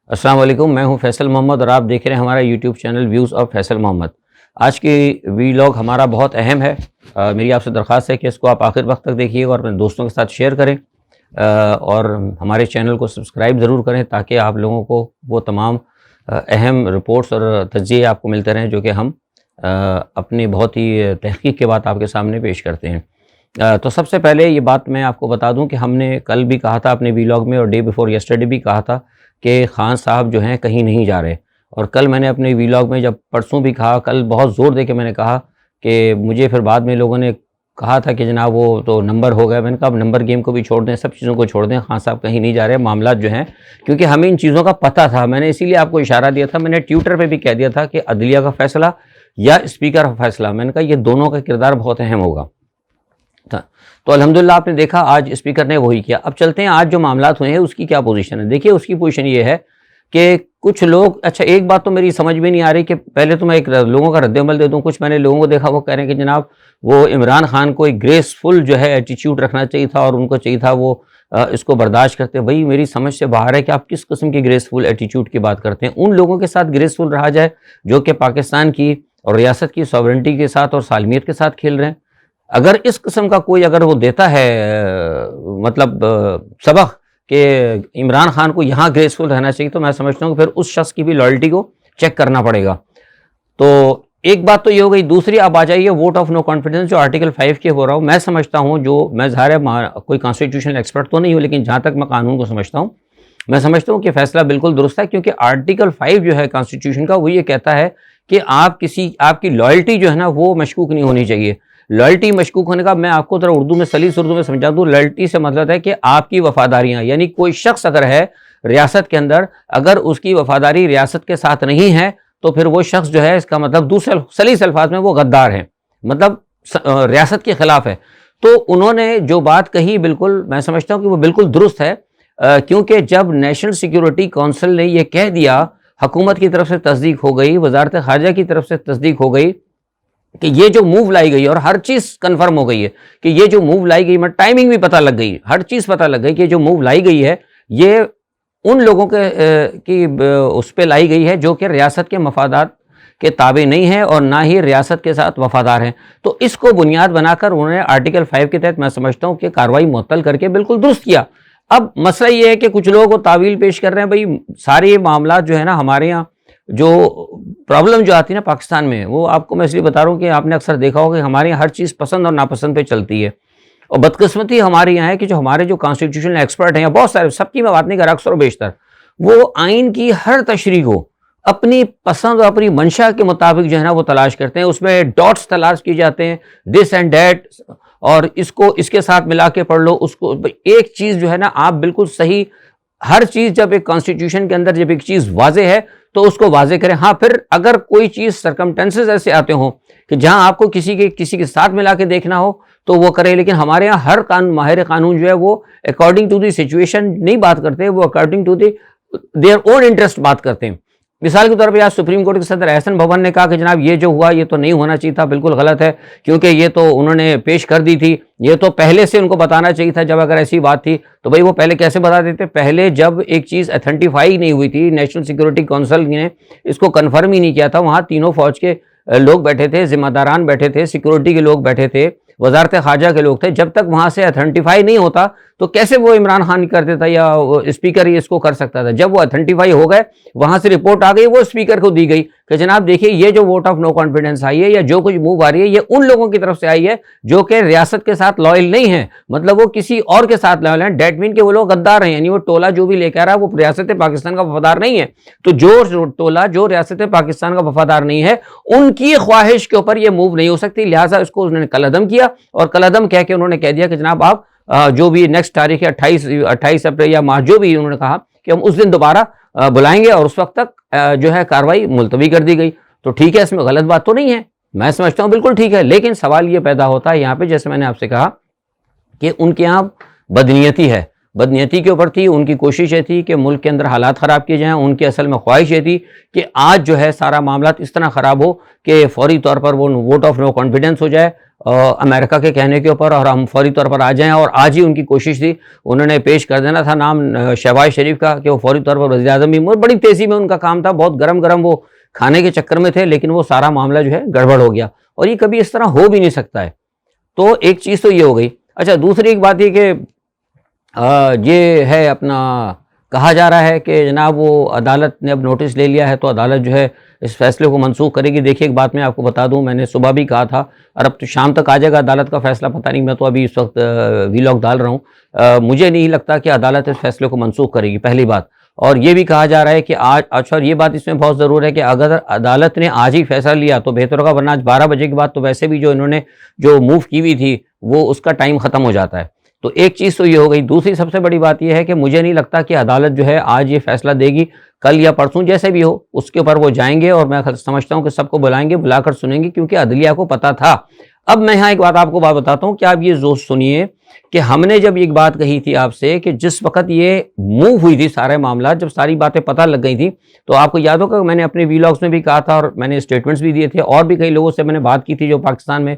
अस्सलाम वालेकुम, मैं हूं फैसल मोहम्मद और आप देख रहे हैं हमारा YouTube channel views of Faisal Mohammad. आज की वीलॉग हमारा बहुत अहम है। मेरी आपसे दरख्वास्त है कि इसको आप आखिर वक्त तक देखिएगा और अपने दोस्तों के साथ शेयर करें और हमारे चैनल को सब्सक्राइब ज़रूर करें ताकि आप लोगों को वो तमाम अहम रिपोर्ट्स और तज्ज़िये आपको मिलते रहें जो कि हम अपनी बहुत ही तहक़ीक़ के बाद आपके सामने पेश करते हैं। तो सबसे पहले ये बात मैं आपको बता दूं कि हमने कल भी कहा था अपने वीलॉग में और डे बिफोर यस्टरडे भी कहा था कि खान साहब जो हैं कहीं नहीं जा रहे। और कल मैंने अपने वीलॉग में, जब परसों भी कहा, कल बहुत ज़ोर दे के मैंने कहा कि मुझे फिर बाद में लोगों ने कहा था कि जनाब वो तो नंबर हो गया। मैंने कहा अब नंबर गेम को भी छोड़ दें, सब चीज़ों को छोड़ दें, खान साहब कहीं नहीं जा रहे। मामला जो हैं, क्योंकि हमें इन चीज़ों का पता था, मैंने इसीलिए आपको इशारा दिया था। मैंने ट्विटर पर भी कह दिया था कि अदलिया का फ़ैसला या स्पीकर का फ़ैसला, मैंने कहा ये दोनों का किरदार बहुत अहम होगा। तो अल्हम्दुलिल्लाह आपने देखा आज स्पीकर ने वही किया। अब चलते हैं आज जो मामलात हुए हैं उसकी क्या पोजीशन है। देखिए उसकी पोजीशन ये है कि कुछ लोग, अच्छा एक बात तो मेरी समझ में नहीं आ रही कि पहले तो मैं एक लोगों का रद्द-ए-अमल दे दूँ। कुछ मैंने लोगों को देखा वो कह रहे हैं कि जनाब वो इमरान खान को एक ग्रेसफुल जो है एटीट्यूड रखना चाहिए था और उनको चाहिए था वो इसको बर्दाश्त करते। भाई मेरी समझ से बाहर है कि आप किस किस्म की ग्रेसफुल एटीट्यूड की बात करते हैं। उन लोगों के साथ ग्रेसफुल रहा जाए जो कि पाकिस्तान की और रियासत की सॉवरेनिटी के साथ और सालमियत के साथ खेल रहे हैं। अगर इस किस्म का कोई अगर वो देता है मतलब सबक कि इमरान खान को यहाँ ग्रेसफुल रहना चाहिए, तो मैं समझता हूँ कि फिर उस शख्स की भी लॉयल्टी को चेक करना पड़ेगा। तो एक बात तो ये हो गई। दूसरी आप आ जाइए वोट ऑफ नो कॉन्फिडेंस जो आर्टिकल 5 के हो रहा हूँ। मैं समझता हूँ, जो मैं ज़ाहिर है कोई कॉन्स्टिट्यूशनल एक्सपर्ट तो नहीं हूँ, लेकिन जहाँ तक मैं कानून को समझता हूँ, मैं समझता हूँ कि फैसला बिल्कुल दुरुस्त है। क्योंकि आर्टिकल 5 जो है कॉन्स्टिट्यूशन का, वो ये कहता है कि आपकी लॉयल्टी जो है ना वो मशकूक नहीं होनी चाहिए। लॉयल्टी मशकूक होने का मैं आपको ज़रा उर्दू में, सलीस उर्दू में समझा दूँ। लॉयल्टी से मतलब है कि आपकी वफादारियाँ, यानी कोई शख्स अगर है रियासत के अंदर, अगर उसकी वफादारी रियासत के साथ नहीं है तो फिर वो शख्स जो है, इसका मतलब दूसरे सलीस अल्फाज में वो गद्दार है, मतलब रियासत के ख़िलाफ़ है। तो उन्होंने जो बात कही बिल्कुल मैं समझता हूँ कि वो बिल्कुल दुरुस्त है। क्योंकि जब नेशनल सिक्योरिटी काउंसिल ने यह कह दिया, हुकूमत की तरफ से तस्दीक हो गई, वजारत ख़ारजा की तरफ से तस्दीक हो गई कि ये जो मूव लाई गई, और हर चीज़ कन्फर्म हो गई है कि ये जो मूव लाई गई, मतलब टाइमिंग भी पता लग गई, हर चीज़ पता लग गई कि जो मूव लाई गई है ये उन लोगों की उस पर लाई गई है जो कि रियासत के मफादात के ताबे नहीं है और ना ही रियासत के साथ वफादार हैं। तो इसको बुनियाद बनाकर उन्होंने आर्टिकल 5 के तहत मैं समझता हूँ कि कार्रवाई मुअत्तल करके बिल्कुल दुरुस्त किया। अब मसला ये है कि कुछ लोग वो तावील पेश कर रहे हैं। भाई सारे मामला जो है ना, हमारे यहाँ जो प्रॉब्लम जो आती है ना पाकिस्तान में, वो आपको मैं इसलिए बता रहा हूँ कि आपने अक्सर देखा होगा कि हमारे यहाँ हर चीज़ पसंद और नापसंद पे चलती है। और बदकिस्मती हमारे यहाँ है कि जो हमारे जो कॉन्स्टिट्यूशनल एक्सपर्ट हैं, या बहुत सारे, सबकी मैं बात नहीं कर रहा, अक्सर बेशतर वो आइन की हर तशरीह को अपनी पसंद और अपनी मंशा के मुताबिक जो है ना वो तलाश करते हैं। उसमें डॉट्स तलाश किए जाते हैं, दिस एंड डैट, और इसको इसके साथ मिला के पढ़ लो, उसको एक चीज़ जो है ना आप बिल्कुल सही, हर चीज़ जब एक कॉन्स्टिट्यूशन के अंदर जब एक चीज़ वाजे है तो उसको वाजे करें। हाँ, फिर अगर कोई चीज़ सर्कमटेंसेस ऐसे आते हों कि जहां आपको किसी के साथ मिला के देखना हो तो वो करें। लेकिन हमारे यहाँ हर माहिर कानून जो है वो अकॉर्डिंग टू द सिचुएशन नहीं बात करते, वो according to their own interest बात करते हैं। मिसाल के तौर पर आज सुप्रीम कोर्ट के सदर एहसन भवन ने कहा कि जनाब ये जो हुआ ये तो नहीं होना चाहिए था, बिल्कुल गलत है, क्योंकि ये तो उन्होंने पेश कर दी थी, ये तो पहले से उनको बताना चाहिए था। जब अगर ऐसी बात थी तो भाई वो पहले कैसे बता देते? पहले जब एक चीज़ अथेंटिफाई नहीं हुई थी, नेशनल सिक्योरिटी काउंसिल ने इसको कन्फर्म ही नहीं किया था, वहाँ तीनों फौज के लोग बैठे थे, जिम्मेदारान बैठे थे, सिक्योरिटी के लोग बैठे थे, वजारत ख़ारजा के लोग थे, जब तक वहाँ से अथेंटिफाई नहीं होता तो कैसे वो इमरान खान कर देता या स्पीकर ही इसको कर सकता था? जब वो अथेंटिफाई हो गए, वहाँ से रिपोर्ट आ गई, वो स्पीकर को दी गई कि जनाब देखिए ये जो वोट ऑफ नो कॉन्फिडेंस आई है या जो कुछ मूव आ रही है ये उन लोगों की तरफ से आई है जो कि रियासत के साथ लॉयल नहीं है, मतलब वो किसी और के साथ लॉयल है। डेट मीन के वो लोग गद्दार हैं, यानी वो टोला जो भी लेकर आ रहा है वो रियासत पाकिस्तान का वफादार नहीं है। तो जो टोला जो रियासत पाकिस्तान का वफादार नहीं है उनकी ख्वाहिश के ऊपर ये मूव नहीं हो सकती। लिहाजा इसको उन्होंने कलअदम किया और कलअदम कह के उन्होंने कह दिया कि जनाब आप जो भी नेक्स्ट तारीख है 28 अप्रैल या मार्च, जो भी उन्होंने कहा कि हम उस दिन दोबारा बुलाएंगे, और उस वक्त तक जो है कार्रवाई मुलतवी कर दी गई। तो ठीक है, इसमें गलत बात तो नहीं है, मैं समझता हूँ बिल्कुल ठीक है। लेकिन सवाल ये पैदा होता है यहाँ पे, जैसे मैंने आपसे कहा कि उनके यहाँ बदनीयती है, बदनीयती के ऊपर थी, उनकी कोशिश ये थी कि मुल्क के अंदर हालात ख़राब किए जाएँ। उनकी असल में ख्वाहिश ये थी कि आज जो है सारा मामला इस तरह ख़राब हो कि फौरी तौर पर वो वोट ऑफ नो कॉन्फिडेंस हो जाए अमेरिका के कहने के ऊपर, और हम फौरी तौर पर आ जाएँ। और आज ही उनकी कोशिश थी, उन्होंने पेश कर देना था नाम शहबाज शरीफ का कि वो फौरी तौर पर वज़ीर-ए-आज़म भी, बड़ी तेज़ी में उनका काम था, बहुत गरम गरम वो खाने के चक्कर में थे, लेकिन वो सारा मामला जो है गड़बड़ हो गया। और ये कभी इस तरह हो भी नहीं सकता है। तो एक चीज़ तो ये हो गई। अच्छा, दूसरी एक बात ये कि ये है अपना, कहा जा रहा है कि जनाब वो अदालत ने अब नोटिस ले लिया है, तो अदालत जो है इस फैसले को मनसूख करेगी। देखिए, एक बात मैं आपको बता दूं, मैंने सुबह भी कहा था, और अब तो शाम तक आ जाएगा अदालत का फैसला, पता नहीं, मैं तो अभी इस वक्त वीलॉग डाल रहा हूँ। मुझे नहीं लगता कि अदालत इस फैसले को मनसूख करेगी, पहली बात। और ये भी कहा जा रहा है कि आज, अच्छा, और ये बात इसमें बहुत ज़रूर है कि अगर अदालत ने आज ही फैसला लिया तो बेहतर होगा, वरना आज 12 बजे के बाद तो वैसे भी जो इन्होंने जो मूव की हुई थी वो उसका टाइम ख़त्म हो जाता है। तो एक चीज़ तो ये हो गई। दूसरी सबसे बड़ी बात यह है कि मुझे नहीं लगता कि अदालत जो है आज ये फैसला देगी, कल या परसों जैसे भी हो उसके ऊपर वो जाएंगे, और मैं समझता हूँ कि सबको बुलाएंगे, बुलाकर सुनेंगे, क्योंकि अदलिया को पता था। अब मैं यहाँ एक बात आपको बताता हूँ कि आप ये जोश सुनिए कि हमने जब एक बात कही थी आपसे कि जिस वक्त ये मूव हुई थी सारे मामला, जब सारी बातें पता लग गई थी, तो आपको याद होगा मैंने अपने वीलॉग्स में भी कहा था और मैंने स्टेटमेंट्स भी दिए थे, और भी कई लोगों से मैंने बात की थी जो पाकिस्तान में,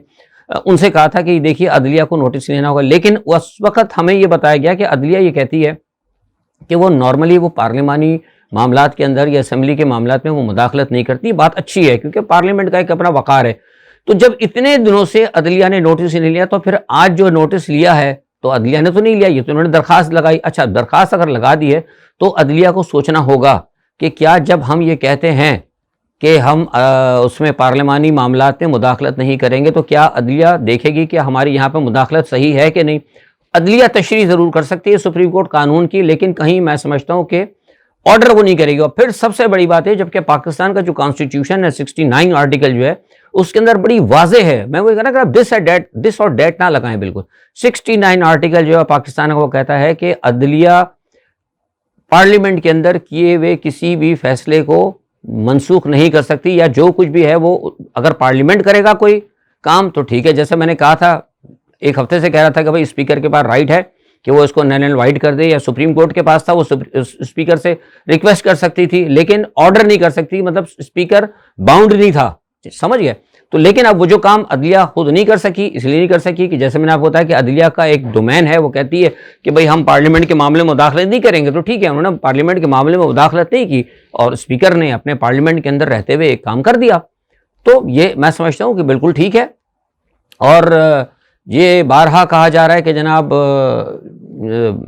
उनसे कहा था कि देखिए अदलिया को नोटिस लेना होगा। लेकिन उस वक्त हमें ये बताया गया कि अदलिया ये कहती है कि वो नॉर्मली वो पार्लिमानी मामलात के अंदर या असेंबली के मामलात में वो मुदाखलत नहीं करती। बात अच्छी है क्योंकि पार्लियामेंट का एक अपना वक़ार है। तो जब इतने दिनों से अदलिया ने नोटिस नहीं लिया, तो फिर आज जो नोटिस लिया है, तो अदलिया ने तो नहीं लिया, ये तो उन्होंने दरखास्त लगाई। अच्छा, दरखास्त अगर लगा दी है तो अदलिया को सोचना होगा कि क्या जब हम ये कहते हैं कि हम उसमें पार्लिमानी मामलात में मुदाखलत नहीं करेंगे, तो क्या अदलिया देखेगी कि हमारी यहाँ पर मुदाखलत सही है कि नहीं। अदलिया तशरीह ज़रूर कर सकती है सुप्रीम कोर्ट कानून की, लेकिन कहीं मैं समझता हूँ कि ऑर्डर वो नहीं करेगी। और फिर सबसे बड़ी बात है, जबकि पाकिस्तान का जो कॉन्स्टिट्यूशन है 69 आर्टिकल जो है उसके अंदर बड़ी वाजे है, मैं वो कहना कि आप दिस और डेट ना लगाएं, बिल्कुल 69 आर्टिकल जो है पाकिस्तान का वो कहता है कि अदलिया पार्लियामेंट के अंदर किए हुए किसी भी फैसले को मनसूख नहीं कर सकती, या जो कुछ भी है वो अगर पार्लियामेंट करेगा कोई काम तो ठीक है। जैसे मैंने कहा था, एक हफ्ते से कह रहा था कि भाई स्पीकर के पास राइट है कि वो इसको नल एंड वाइड कर दे, या सुप्रीम कोर्ट के पास था, वो स्पीकर से रिक्वेस्ट कर सकती थी, लेकिन ऑर्डर नहीं कर सकती, मतलब स्पीकर बाउंड नहीं था, समझ गए। तो लेकिन अब वो जो काम अदलिया खुद नहीं कर सकी, इसलिए नहीं कर सकी कि जैसे मैंने आपको बताया कि अदलिया का एक डोमेन है, वो कहती है कि भाई हम पार्लियामेंट के मामले में मुदाखलत नहीं करेंगे। तो ठीक है, उन्होंने पार्लियामेंट के मामले में मुदाखलत नहीं की और स्पीकर ने अपने पार्लियामेंट के अंदर रहते हुए एक काम कर दिया। तो ये मैं समझता हूँ कि बिल्कुल ठीक है। और ये बारहा कहा जा रहा है कि जनाब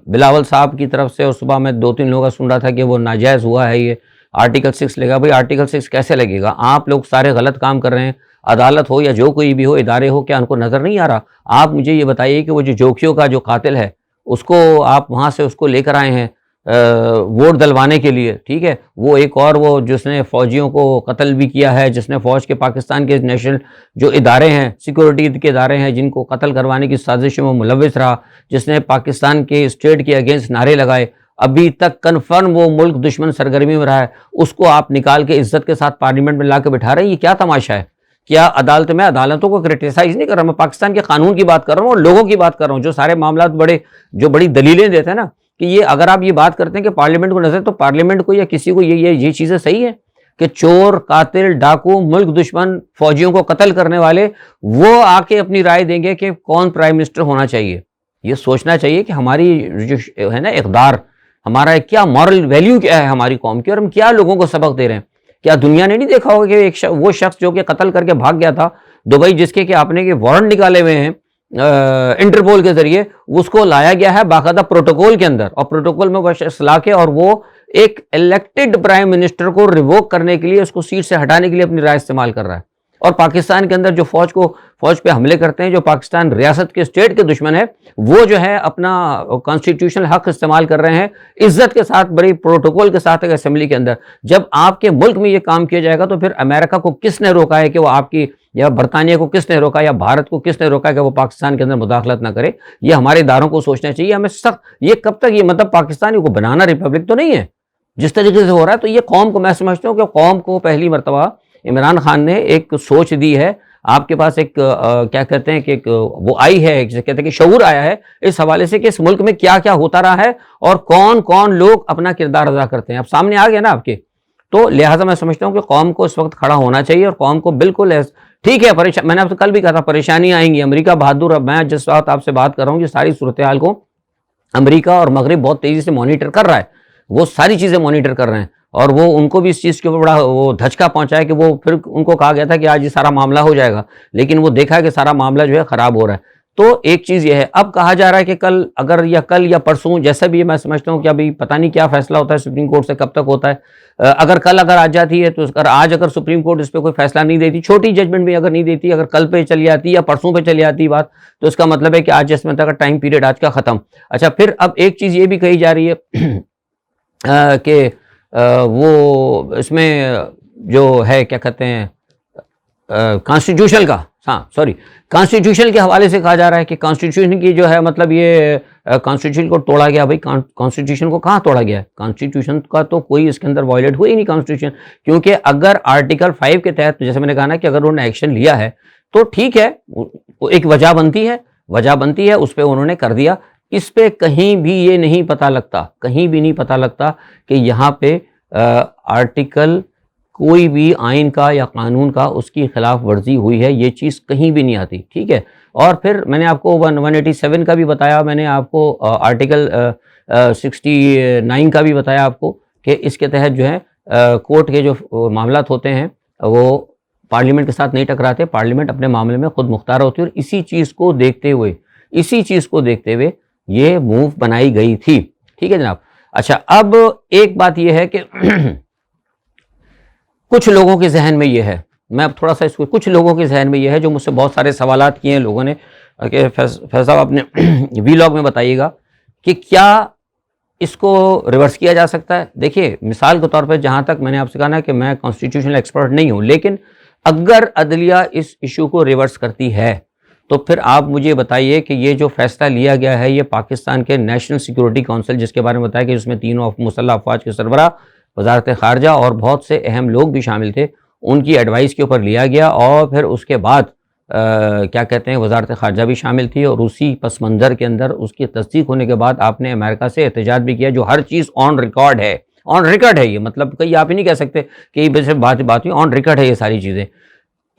बिलावल साहब की तरफ से, और सुबह मैं 2-3 लोगों का सुन रहा था कि वो नाजायज़ हुआ है, ये आर्टिकल 6 लगेगा। भाई आर्टिकल 6 कैसे लगेगा? आप लोग सारे गलत काम कर रहे हैं, अदालत हो या जो कोई भी हो, इदारे हो, क्या उनको नज़र नहीं आ रहा? आप मुझे ये बताइए कि वो जो जोखियों का जो कातिल है उसको आप वहाँ से उसको लेकर आए हैं वोट दिलवाने के लिए, ठीक है। वो एक और वो जिसने फ़ौजियों को कत्ल भी किया है, जिसने फ़ौज के पाकिस्तान के नेशनल जो इदारे हैं, सिक्योरिटी के इदारे हैं, जिनको कत्ल करवाने की साजिशों में मुलविस रहा, जिसने पाकिस्तान के स्टेट के अगेंस्ट नारे लगाए, अभी तक कन्फर्म वो मुल्क दुश्मन सरगर्मी में रहा है, उसको आप निकाल के इज्जत के साथ पार्लियामेंट में ला के बिठा रहे हैं। ये क्या तमाशा है? क्या अदालत में, अदालतों को क्रिटिसाइज नहीं कर रहा मैं, पाकिस्तान के कानून की बात कर रहा हूँ और लोगों की बात कर रहा हूँ जो सारे मामला बड़ी दलीलें देते हैं ना, कि ये अगर आप ये बात करते हैं कि पार्लियामेंट को नजर, तो पार्लियामेंट को या किसी को ये चीज़ें सही है कि चोर, कातिल, डाकू, मुल्क दुश्मन, फौजियों को कत्ल करने वाले वो आके अपनी राय देंगे कि कौन प्राइम मिनिस्टर होना चाहिए? ये सोचना चाहिए कि हमारी जो है ना इक़दार, हमारा क्या मॉरल वैल्यू क्या है हमारी कौम की, और हम क्या लोगों को सबक दे रहे हैं। क्या दुनिया ने नहीं देखा होगा कि वो शख्स जो कि कत्ल करके भाग गया था दुबई, जिसके कि आपने के वारंट निकाले हुए हैं इंटरपोल के जरिए, उसको लाया गया है बाकायदा प्रोटोकॉल के अंदर, और प्रोटोकॉल में वह शख्स ला के, और वो एक इलेक्टेड प्राइम मिनिस्टर को रिवोक करने के लिए, उसको सीट से हटाने के लिए अपनी राय इस्तेमाल कर रहा है। और पाकिस्तान के अंदर जो फौज पे हमले करते हैं, जो पाकिस्तान रियासत के स्टेट के दुश्मन है, वो जो है अपना कॉन्स्टिट्यूशनल हक इस्तेमाल कर रहे हैं इज्जत के साथ, बड़ी प्रोटोकॉल के साथ एक असेंबली के अंदर। जब आपके मुल्क में ये काम किया जाएगा तो फिर अमेरिका को किसने रोका है कि वो आपकी, या बरतानिया को किसने रोका, या भारत को किसने रोका कि वो पाकिस्तान के अंदर मुदाखलत ना करे? ये हमारे इदारों को सोचना चाहिए हमें सख्त। ये कब तक, ये मतलब पाकिस्तान को बनाना रिपब्लिक तो नहीं है जिस तरीके से हो रहा है। तो ये कौम को, मैं समझता हूँ कि कौम को पहली मरतबा इमरान खान ने एक सोच दी है, आपके पास एक क्या कहते हैं कि एक वो आई है, जिसे कहते हैं कि शऊर आया है इस हवाले से कि इस मुल्क में क्या क्या होता रहा है और कौन कौन लोग अपना किरदार अदा करते हैं, अब सामने आ गया ना आपके। तो लिहाजा मैं समझता हूँ कि कौम को इस वक्त खड़ा होना चाहिए और कौम को बिल्कुल ठीक है परेशान, मैंने आपसे कल भी कहा था परेशानी आएंगी, अमेरिका बहादुर, अब मैं जिस वक्त आपसे बात कर रहा हूँ कि सारी सूरत हाल को अमेरिका और मगरिब बहुत तेजी से मॉनिटर कर रहा है, वो सारी चीज़ें मॉनिटर कर रहे हैं और वो उनको भी इस चीज़ के ऊपर बड़ा वो धचका पहुंचा है कि वो फिर उनको कहा गया था कि आज ये सारा मामला हो जाएगा, लेकिन वो देखा है कि सारा मामला जो है ख़राब हो रहा है। तो एक चीज़ ये है, अब कहा जा रहा है कि कल या परसों जैसा भी है, मैं समझता हूँ कि अभी पता नहीं क्या फैसला होता है सुप्रीम कोर्ट से, कब तक होता है। अगर आज जाती है तो आज अगर सुप्रीम कोर्ट इस पर कोई फैसला नहीं देती, छोटी जजमेंट भी अगर नहीं देती, अगर कल पे चली जाती या परसों पे चली जाती बात, तो इसका मतलब है कि आज जिसमें तक टाइम पीरियड आज का ख़त्म। अच्छा, फिर अब एक चीज़ ये भी कही जा रही है कि वो इसमें जो है क्या कहते हैं कॉन्स्टिट्यूशन का, हाँ सॉरी, कॉन्स्टिट्यूशन के हवाले से कहा जा रहा है कि कॉन्स्टिट्यूशन की जो है मतलब ये कॉन्स्टिट्यूशन को तोड़ा गया। भाई कॉन्स्टिट्यूशन को कहाँ तोड़ा गया है? कॉन्स्टिट्यूशन का तो कोई इसके अंदर वायलेट हुई ही नहीं कॉन्स्टिट्यूशन, क्योंकि अगर आर्टिकल 5 के तहत, जैसे मैंने कहा ना कि अगर उन्होंने एक्शन लिया है तो ठीक है, एक वजह बनती है, उस पर उन्होंने कर दिया। इस पे कहीं भी ये नहीं पता लगता, कहीं भी नहीं पता लगता कि यहाँ पे आर्टिकल कोई भी आइन का या कानून का उसकी खिलाफ वर्जी हुई है, ये चीज़ कहीं भी नहीं आती, ठीक है। और फिर मैंने आपको 187 का भी बताया, मैंने आपको आर्टिकल 69 का भी बताया आपको कि इसके तहत जो है कोर्ट के जो मामलात होते हैं वो पार्लियामेंट के साथ नहीं टकराते, पार्लियामेंट अपने मामले में खुद मुख्तार होती है। और इसी चीज़ को देखते हुए ये मूव बनाई गई थी, ठीक है जनाब। अच्छा, अब एक बात ये है कि कुछ लोगों के जहन में ये है, मैं अब थोड़ा सा इसको, कुछ लोगों के जहन में ये है जो मुझसे बहुत सारे सवालात किए हैं लोगों ने कि फैज़ साहब अपने वीलॉग में बताइएगा कि क्या इसको रिवर्स किया जा सकता है। देखिए मिसाल के तौर पर, जहाँ तक मैंने आपसे कहा ना कि मैं कॉन्स्टिट्यूशनल एक्सपर्ट नहीं हूँ, लेकिन अगर अदलिया इस इशू को रिवर्स करती है तो फिर आप मुझे बताइए कि ये जो फैसला लिया गया है ये पाकिस्तान के नेशनल सिक्योरिटी काउंसिल, जिसके बारे में बताया कि उसमें तीनों मुसल्लह अफवाज के सरबराह, वजारत खारजा और बहुत से अहम लोग भी शामिल थे, उनकी एडवाइस के ऊपर लिया गया। और फिर उसके बाद क्या कहते हैं वजारत खारजा भी शामिल थी, और उसी पस मंज़र के अंदर उसकी तस्दीक होने के बाद आपने अमेरिका से एहतजाज भी किया, जो हर चीज़ ऑन रिकॉर्ड है। ये मतलब कहीं आप ही नहीं कह सकते कि वैसे बात ऑन रिकॉर्ड है ये सारी चीज़ें।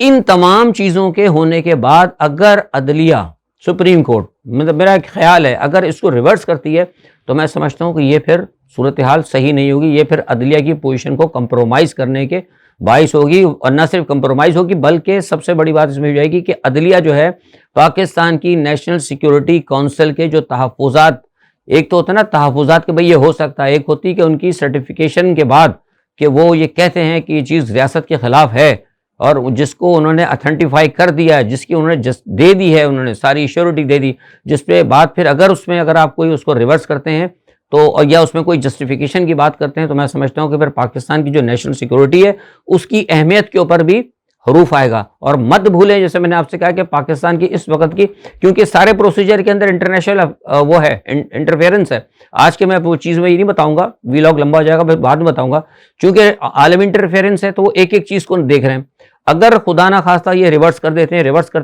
इन तमाम चीज़ों के होने के बाद अगर अदलिया सुप्रीम कोर्ट, मतलब मेरा एक ख्याल है, अगर इसको रिवर्स करती है तो मैं समझता हूँ कि ये फिर सूरत हाल सही नहीं होगी, ये फिर अदलिया की पोजीशन को कंप्रोमाइज़ करने के बाइस होगी। और न सिर्फ कंप्रोमाइज़ होगी बल्कि सबसे बड़ी बात इसमें हो जाएगी कि अदलिया जो है पाकिस्तान की नेशनल सिक्योरिटी काउंसिल के जो तहफ़्फ़ुज़ात, एक तो होता है ना तहफ़्फ़ुज़ात के भाई ये हो सकता है, एक होती है कि उनकी सर्टिफिकेशन के बाद कि वो ये कहते हैं कि ये चीज़ रियासत के ख़िलाफ़ है, और जिसको उन्होंने अथेंटिफाई कर दिया है, जिसकी उन्होंने दे दी है, उन्होंने सारी श्योरिटी दे दी, जिस पे बाद फिर अगर आप कोई उसको रिवर्स करते हैं तो, और या उसमें कोई जस्टिफिकेशन की बात करते हैं, तो मैं समझता हूँ कि फिर पाकिस्तान की जो नेशनल सिक्योरिटी है उसकी अहमियत के ऊपर भी हरूफ आएगा। और मत भूलें, जैसे मैंने आपसे कहा कि पाकिस्तान की इस वक्त की, क्योंकि सारे प्रोसीजर के अंदर इंटरनेशनल वो है, इंटरफेरेंस है। आज के मैं वो चीज़ में ये नहीं बताऊंगा, वीलॉग लंबा हो जाएगा, बाद में बताऊंगा, क्योंकि आलमी इंटरफेरेंस है तो वो एक एक चीज़ को देख रहे हैं। अगर खुदा ना खास्ता ये रिवर्स करते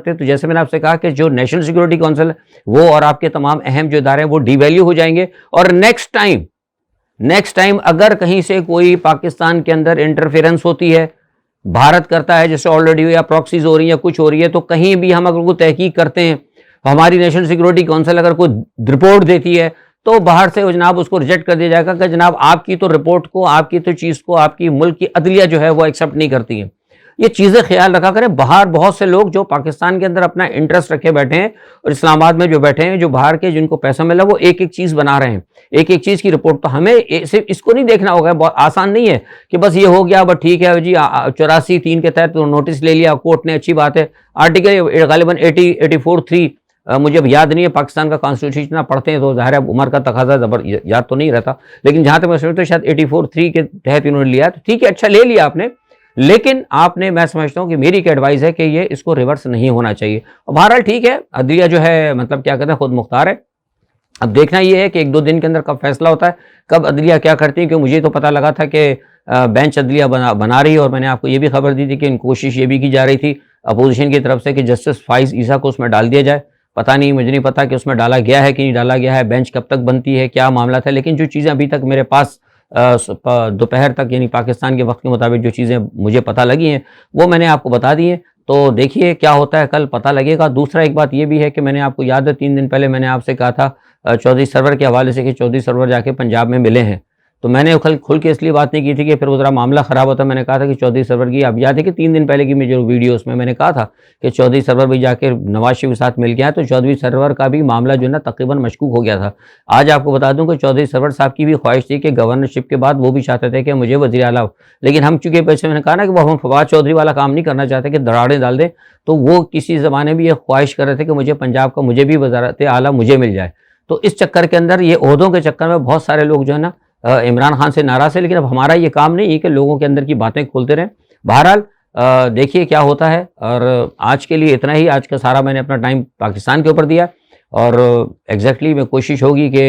हैं तो जैसे मैंने आपसे कहा कि जो नेशनल सिक्योरिटी काउंसिल है वो और आपके तमाम अहम जो इदारे हैं वो डिवैल्यू हो जाएंगे। और नेक्स्ट टाइम अगर कहीं से कोई पाकिस्तान के अंदर इंटरफेरेंस होती है, भारत करता है, जैसे ऑलरेडी या प्रॉक्सीज हो रही है या कुछ हो रही है, तो कहीं भी हम अगर कोई तहकीक करते हैं, हमारी नेशनल सिक्योरिटी काउंसिल अगर कोई रिपोर्ट देती है तो बाहर से जनाब उसको रिजेक्ट कर दिया जाएगा कि जनाब आपकी तो रिपोर्ट को, आपकी तो चीज़ को आपकी मुल्क की अदलिया जो है वो एक्सेप्ट नहीं करती है। ये चीज़ें ख्याल रखा करें। बाहर बहुत से लोग जो पाकिस्तान के अंदर अपना इंटरेस्ट रखे बैठे हैं, और इस्लामाबाद में जो बैठे हैं, जो बाहर के जिनको पैसा मिला, वो एक एक चीज़ बना रहे हैं, एक एक चीज़ की रिपोर्ट। तो हमें सिर्फ इसको नहीं देखना होगा, बहुत आसान नहीं है कि बस ये हो गया, बस ठीक है जी, 84(3) के तहत नोटिस ले लिया कोर्ट ने, अच्छी बात है। आर्टिकल गालिबन 84(3) मुझे अब याद नहीं है, पाकिस्तान का कॉन्स्टिट्यूशन पढ़ते हैं तो ज़ाहिर है उम्र का तकाजा याद तो नहीं रहता, लेकिन जहाँ तक मैं समझता हूँ शायद 84(3) के तहत इन्होंने लिया, तो ठीक है, अच्छा ले लिया आपने, लेकिन आपने, मैं समझता हूँ कि मेरी क्या एडवाइस है कि ये इसको रिवर्स नहीं होना चाहिए। और बहरहाल ठीक है, अदलिया जो है मतलब क्या कहते हैं खुद मुख्तार है। अब देखना ये है कि 1-2 दिन के अंदर कब फैसला होता है, कब अदलिया क्या करती है, क्योंकि मुझे तो पता लगा था कि बेंच अदलिया बना रही है, और मैंने आपको ये भी खबर दी थी कि इन कोशिश ये भी की जा रही थी अपोजिशन की तरफ से कि जस्टिस फाइज ईसा को उसमें डाल दिया जाए। पता नहीं, मुझे नहीं पता कि उसमें डाला गया है कि नहीं डाला गया है, बेंच कब तक बनती है, क्या मामला था, लेकिन जो चीज़ें अभी तक मेरे पास दोपहर तक यानी पाकिस्तान के वक्त के मुताबिक जो चीज़ें मुझे पता लगी हैं वो मैंने आपको बता दी हैं। तो देखिए क्या होता है, कल पता लगेगा। दूसरा एक बात ये भी है कि मैंने आपको याद है 3 दिन पहले मैंने आपसे कहा था चौधरी सरवर के हवाले से कि चौधरी सरवर जाके पंजाब में मिले हैं। तो मैंने कल खुल के इसलिए बात नहीं की थी कि फिर वो ज़रा मामला ख़राब होता। मैंने कहा था कि चौधरी सरवर की, अब याद है कि 3 दिन पहले की मेरी जो वीडियो उसमें मैंने कहा था कि चौधरी सरवर भी जाके नवाज शरीफ के साथ मिल गया, तो चौधरी सरवर का भी मामला जो है ना तकरीबन मशकूक हो गया था। आज आपको बता दूं कि चौधरी सरवर साहब की भी ख्वाहिश थी कि गवर्नरशिप के बाद वो भी चाहते थे कि मुझे वज़ीर आला, लेकिन हम चूँकि पैसे मैंने कहा ना कि वो हम फवाद चौधरी वाला काम नहीं करना चाहते कि दराड़ें डाल दें, तो वो किसी ज़माने में ये ख्वाहिश कर रहे थे कि मुझे पंजाब का, मुझे भी वज़ारत आला मुझे मिल जाए। तो इस चक्कर के अंदर, ये ओहदों के चक्कर में बहुत सारे लोग जो है ना इमरान खान से नाराज़ है। लेकिन अब हमारा ये काम नहीं है कि लोगों के अंदर की बातें खोलते रहें। बहरहाल देखिए क्या होता है। और आज के लिए इतना ही। आज का सारा मैंने अपना टाइम पाकिस्तान के ऊपर दिया और एग्जैक्टली मैं कोशिश होगी कि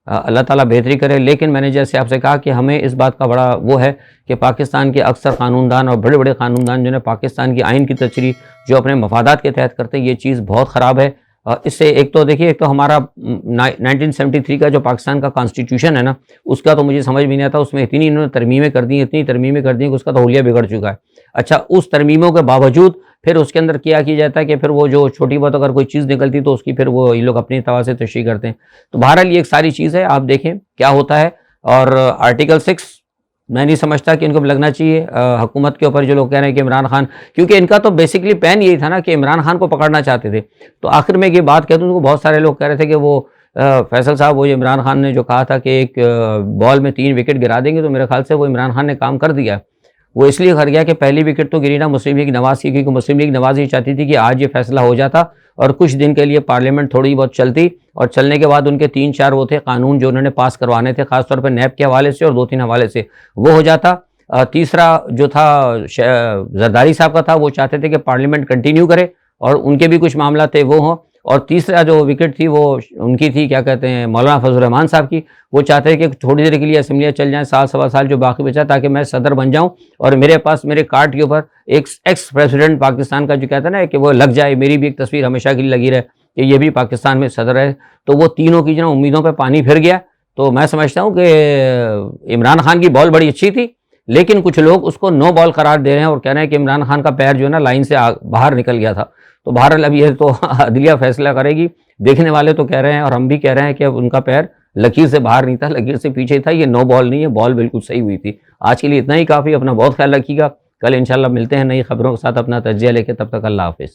अल्लाह ताला बेहतरी करे। लेकिन मैंने जैसे आपसे कहा कि हमें इस बात का बड़ा वो है कि पाकिस्तान के अक्सर कानूनदान और बड़े बड़े कानूनदान जो है पाकिस्तान की आइन की तशरीह जो अपने मफादात के तहत करते हैं, ये चीज़ बहुत ख़राब है। इससे एक तो देखिए, एक तो हमारा 1973 का जो पाकिस्तान का कॉन्स्टिट्यूशन है ना, उसका तो मुझे समझ भी नहीं आता। उसमें इतनी इन्होंने तरमीमें कर दी, इतनी तरमीमें कर दी कि उसका तो हुलिया बिगड़ चुका है। अच्छा, उस तरमीमों के बावजूद फिर उसके अंदर क्या किया जाता है कि फिर वो जो छोटी बहुत अगर कोई चीज़ निकलती तो उसकी फिर वो ये लोग अपनी तवा से तशरीह करते हैं। तो बहरहाल ये एक सारी चीज़ है, आप देखें क्या होता है। और आर्टिकल 6 मैं नहीं समझता कि इनको लगना चाहिए हुकूमत के ऊपर। जो लोग कह रहे हैं कि इमरान खान, क्योंकि इनका तो बेसिकली प्लान यही था ना कि इमरान खान को पकड़ना चाहते थे। तो आखिर में ये बात कह दूँ, बहुत सारे लोग कह रहे थे कि वो फैसल साहब, वो इमरान खान ने जो कहा था कि एक बॉल में 3 विकेट गिरा देंगे, तो मेरे ख्याल से वो इमरान खान ने काम कर दिया। वो इसलिए कर गया कि पहली विकेट तो गिरी ना मुस्लिम लीग नवाज़ की, क्योंकि मुस्लिम लीग नवाज़ ये चाहती थी कि आज ये फैसला हो जाता और कुछ दिन के लिए पार्लियामेंट थोड़ी बहुत चलती, और चलने के बाद उनके 3-4 वो थे कानून जो उन्होंने पास करवाने थे, खासतौर पर नैब के हवाले से और 2-3 हवाले से, वो हो जाता। तीसरा जो था जरदारी साहब का था, वो चाहते थे कि पार्लियामेंट कंटिन्यू करे और उनके भी कुछ मामला थे वो हों। और तीसरा जो विकेट थी वो उनकी थी, क्या कहते हैं, मौलाना फजल रहमान साहब की। वो चाहते हैं कि थोड़ी देर के लिए असम्बलियाँ चल जाएं, साल सवा साल जो बाकी बचा, ताकि मैं सदर बन जाऊं और मेरे पास मेरे कार्ड के ऊपर एक एक्स प्रेसिडेंट पाकिस्तान का जो कहता है ना कि वो लग जाए, मेरी भी एक तस्वीर हमेशा के लिए लगी रहे कि ये भी पाकिस्तान में सदर है। तो वो तीनों की जो उम्मीदों पर पानी फिर गया। तो मैं समझता हूँ कि इमरान खान की बॉल बड़ी अच्छी थी, लेकिन कुछ लोग उसको नो बॉल करार दे रहे हैं और कह रहे हैं कि इमरान खान का पैर जो है ना लाइन से बाहर निकल गया था। तो बहरहाल अब ये तो अदलिया फैसला करेगी। देखने वाले तो कह रहे हैं और हम भी कह रहे हैं कि अब उनका पैर लकीर से बाहर नहीं था, लकीर से पीछे था। ये नो बॉल नहीं है, बॉल बिल्कुल सही हुई थी। आज के लिए इतना ही काफ़ी। अपना बहुत ख्याल रखिएगा। कल इंशाल्लाह मिलते हैं नई खबरों के साथ अपना तजिया लेके। तब तक अल्लाह हाफिज़।